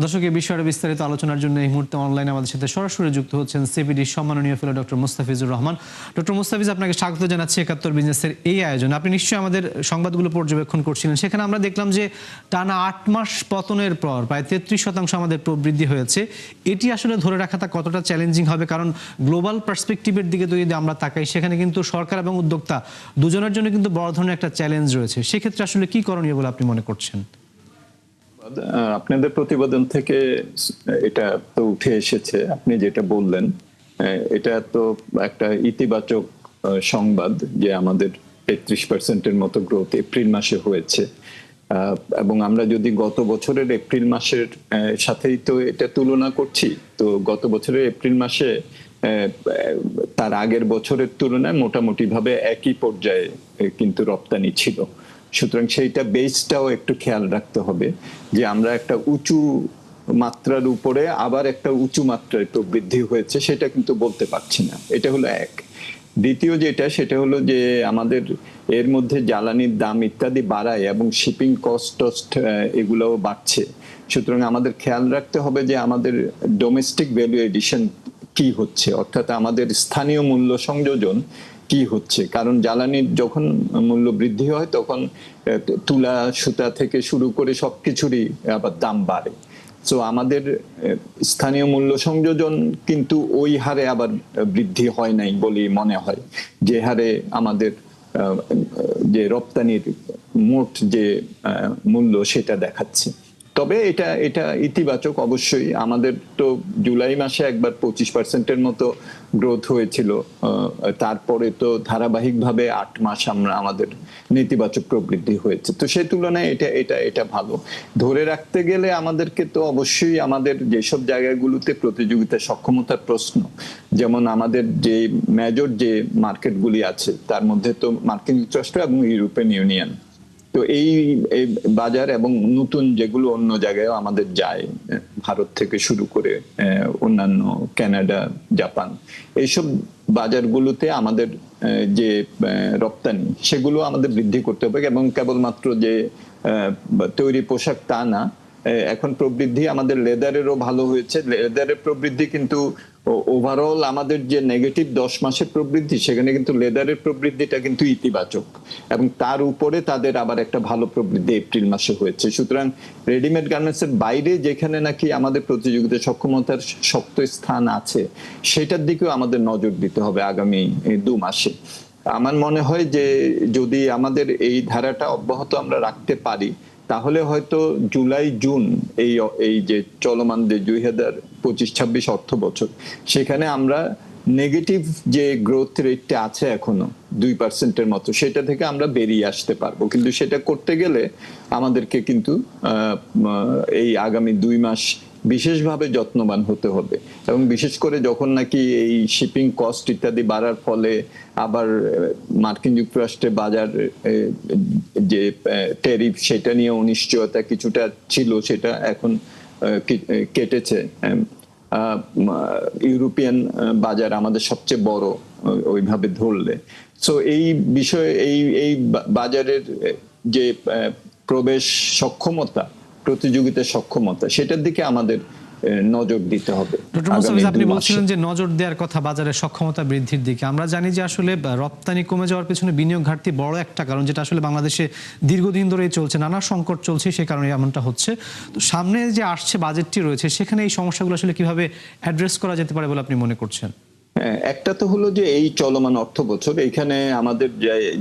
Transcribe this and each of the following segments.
দর্শক, এই বিষয়ে বিস্তারিত আলোচনার জন্য এই মুহূর্তে অনলাইনে আমাদের সাথে সরাসরি যুক্ত হচ্ছেন সিপিডি সম্মাননীয় fellow doctor Mustafizur Rahman. Doctor Mustafiz, আপনাকে স্বাগত জানাচ্ছি একাত্তর বিজনেসের এই আয়োজনে। আপনি নিশ্চয়ই আমাদের সংবাদগুলো পর্যবেক্ষণ করছিলেন। সেখানে আমরা দেখলাম যে টানা 8 মাস পতনের পর প্রায় 33% আমাদের প্রবৃদ্ধি হয়েছে। এটি আসলে ধরে রাখাটা কতটা চ্যালেঞ্জিং হবে? কারণ গ্লোবাল পার্সপেক্টিভের দিকে যদি আমরা তাকাই, সেখানে কিন্তু সরকার এবং উদ্যোক্তা দুজনের জন্য কিন্তু বড় ধরনের একটা চ্যালেঞ্জ রয়েছে। সেক্ষেত্রে আসলে কি করণীয় বলে আপনি মনে করছেন? আপনাদের প্রতিবেদন থেকে এটা তো উঠে এসেছে, আপনি যেটা বললেন এটা তো একটা ইতিবাচক সংবাদ যে আমাদের 33% মতো গ্রোথ এপ্রিল মাসে হয়েছে। এবং আমরা যদি গত বছরের এপ্রিল মাসের সাথেই তো এটা তুলনা করছি, তো গত বছরের এপ্রিল মাসে তার আগের বছরের তুলনায় মোটামুটি ভাবে একই পর্যায়ে কিন্তু রপ্তানি ছিল। সুতরাং সেইটা বেসটাও একটু খেয়াল রাখতে হবে যে আমরা একটা উঁচু মাত্রার উপরে আবার একটা উঁচু মাত্রায় প্রবৃদ্ধি হয়েছে, সেটা কিন্তু বলতে পারছি না। এটা হলো এক। দ্বিতীয় যেটা, সেটা হলো যে আমাদের এর মধ্যে জ্বালানির দাম ইত্যাদি বাড়ায় এবং শিপিং কস্ট এগুলোও বাড়ছে। সুতরাং আমাদের খেয়াল রাখতে হবে যে আমাদের ডোমেস্টিক ভ্যালু এডিশন কি হচ্ছে, অর্থাৎ আমাদের স্থানীয় মূল্য সংযোজন কি হচ্ছে। কারণ জ্বালানির যখন মূল্য বৃদ্ধি হয় তখন তুলা সুতা থেকে শুরু করে সবকিছুরই আবার দাম বাড়ে। তো আমাদের স্থানীয় মূল্য সংযোজন কিন্তু ওই হারে আবার বৃদ্ধি হয় নাই বলে মনে হয়, যে হারে আমাদের যে রপ্তানির মোট যে মূল্য সেটা দেখাচ্ছে। তবে এটা ইতিবাচক অবশ্যই। আমাদের তো জুলাই মাসে একবার 25% মতো গ্রোথ হয়েছিল, তারপরে তো ধারাবাহিকভাবে 8 মাস আমাদের নেতিবাচক প্রবৃদ্ধি হয়েছে। তো সেই তুলনায় এটা ভালো। ধরে রাখতে গেলে আমাদেরকে তো অবশ্যই আমাদের যেসব জায়গাগুলোতে প্রতিযোগিতা সক্ষমতার প্রশ্ন, যেমন আমাদের যে মেজর যে মার্কেটগুলি আছে তার মধ্যে তো মার্কিন যুক্তরাষ্ট্র এবং ইউরোপিয়ান ইউনিয়ন, তো এই বাজার এবং নতুন যেগুলো অন্য জায়গায় আমাদের যায়, ভারত থেকে শুরু করে অন্যান্য কানাডা, জাপান, এইসব বাজারগুলোতে আমাদের যে রপ্তানি সেগুলো আমাদের বৃদ্ধি করতে হবে। এবং কেবলমাত্র যে তৈরি পোশাক তা না, এখন প্রবৃদ্ধি আমাদের লেদারেরও ভালো হয়েছে। লেদারের প্রবৃদ্ধি কিন্তু ওভারঅল আমাদের যে নেগেটিভ 10 মাসের প্রবৃদ্ধি, সেখানে কিন্তু লেদারের প্রবৃদ্ধিটা কিন্তু ইতিবাচক, এবং তার উপরে তাদের আবার একটা ভালো প্রবৃদ্ধি এপ্রিল মাসে হয়েছে। সুতরাং রেডিমেড গার্মেন্টস এর বাইরে যেখানে নাকি আমাদের প্রতিযোগিতা সক্ষমতার শক্ত স্থান আছে, সেটার দিকেও আমাদের নজর দিতে হবে আগামী 2 মাসে। আমার মনে হয় যে যদি আমাদের এই ধারাটা অব্যাহত আমরা রাখতে পারি, তাহলে হয়তো জুলাই জুন এই যে চলমান যে 2025-26 অর্থ বছর, সেখানে আমরা নেগেটিভ যে গ্রোথ রেটটা আছে এখনো 2% মতো, সেটা থেকে আমরা বেরিয়ে আসতে পারবো। কিন্তু সেটা করতে গেলে আমাদেরকে কিন্তু এই আগামী 2 মাস বিশেষভাবে যত্নবান হতে হবে। এবং বিশেষ করে যখন নাকি এই শিপিং কস্ট ইত্যাদি বাড়ার ফলে আবার মার্কিন যুক্তরাষ্ট্রে বাজার যে ট্যারিফ, সেটা নিয়ে অনিশ্চয়তা কিছুটা ছিল, সেটা এখন কেটেছে। ইউরোপিয়ান বাজার আমাদের সবচেয়ে বড় ওইভাবে ধরলে। সো এই বিষয়ে এই বাজারের যে প্রবেশ সক্ষমতা, প্রতিযোগিতার সক্ষমতা, সেটার দিকে আমাদের নজর দিতে হবে। ডক্টর মুস্তাফিজ, আপনি বলছিলেন যে নজর দেওয়ার কথা বাজারের সক্ষমতা বৃদ্ধির দিকে। আমরা জানি যে আসলে রপ্তানি কমে যাওয়ার পেছনে বিনিয়োগ ঘাটতি বড় একটা কারণ, যেটা আসলে বাংলাদেশে দীর্ঘদিন ধরেই চলছে, নানা সংকট চলছে, সেই কারণে এমনটা হচ্ছে। তো সামনে যে আসছে বাজেটটি রয়েছে, সেখানে এই সমস্যাগুলো আসলে কিভাবে অ্যাড্রেস করা যেতে পারে বলে আপনি মনে করছেন? একটা তো হলো যে এই চলমান অর্থ বছর এখানে আমাদের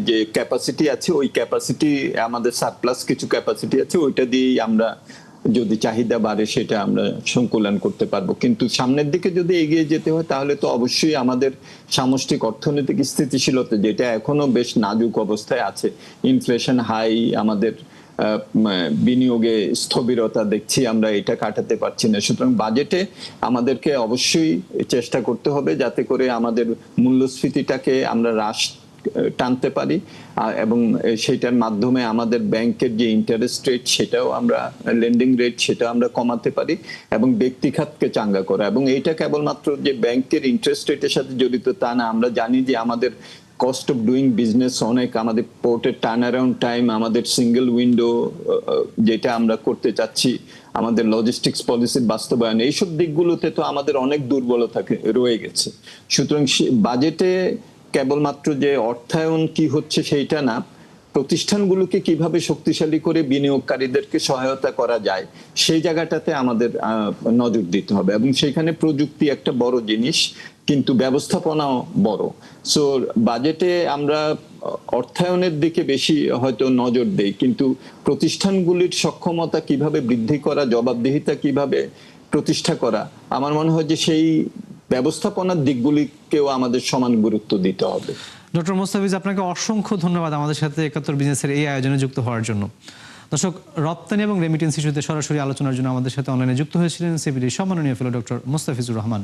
যে ক্যাপাসিটি আছে, ওই ক্যাপাসিটি আমাদের সারপ্লাস কিছু ক্যাপাসিটি আছে, ওইটা দিয়েই আমরা যদি চাহিদা বাড়ে সেটা আমরা সংকুলন করতে পারবো। কিন্তু সামনের দিকে যদি এগিয়ে যেতে হয়, তাহলে তো অবশ্যই আমাদের সামষ্টিক অর্থনৈতিক স্থিতিশীলতা, যেটা এখনো বেশ নাজুক অবস্থায় আছে, ইনফ্লেশন হাই, আমাদের বিনিয়োগে স্থবিরতা দেখছি আমরা, এটা কাটাতে পারছি না। সুতরাং বাজেটে আমাদেরকে অবশ্যই চেষ্টা করতে হবে যাতে করে আমাদের মূল্যস্ফীতিটাকে আমরা হ্রাস টানতে পারি, এবং সেটার মাধ্যমে আমাদের ব্যাংকের যে ইন্টারেস্ট রেট, সেটাও আমরা লেন্ডিং রেট, সেটা আমরা কমাতে পারি, এবং ব্যক্তি খাতকে চাঙ্গা করা। এবং এইটা কেবলমাত্র যে ব্যাংকের ইন্টারেস্ট রেটের সাথে জড়িত তা না, আমরা জানি যে আমাদের কস্ট অফ ডুইং বিজনেস অনেক, আমাদের পোর্টের টার্ন অ্যারাউন্ড টাইম, আমাদের সিঙ্গেল উইন্ডো যেটা আমরা করতে চাচ্ছি, আমাদের লজিস্টিক্স পলিসির বাস্তবায়ন, এইসব দিকগুলোতে তো আমাদের অনেক দুর্বলতা রয়ে গেছে। সুতরাং বাজেটে কেবলমাত্র যে অর্থায়ন কি হচ্ছে সেইটা না, প্রতিষ্ঠানগুলোকে কিভাবে শক্তিশালী করে বিনিয়োগকারীদেরকে সহায়তা করা যায় সেই জায়গাটাতে আমাদের নজর দিতে হবে, এবং সেখানে প্রযুক্তি একটা বড় জিনিস, কিন্তু ব্যবস্থাপনাও বড়। সো বাজেটে আমরা অর্থায়নের দিকে বেশি হয়তো নজর দেই, কিন্তু প্রতিষ্ঠানগুলির সক্ষমতা কিভাবে বৃদ্ধি করা, জবাবদিহিতা কিভাবে প্রতিষ্ঠা করা, আমার মনে হয় যে সেই ব্যবস্থাপনার দিকগুলিকেও আমাদের সমান গুরুত্ব দিতে হবে। ডক্টর মোস্তাফিজ, আপনাকে অসংখ্য ধন্যবাদ আমাদের সাথে ৭১ বিজনেসের এই আয়োজনে যুক্ত হওয়ার জন্য। দর্শক, রপ্তানি এবং রেমিটেন্স ইস্যুতে সরাসরি আলোচনার জন্য আমাদের সাথে অনলাইনে যুক্ত হয়েছিলেন সিপিডির সম্মাননীয় ফেলো ডক্টর মোস্তাফিজুর রহমান।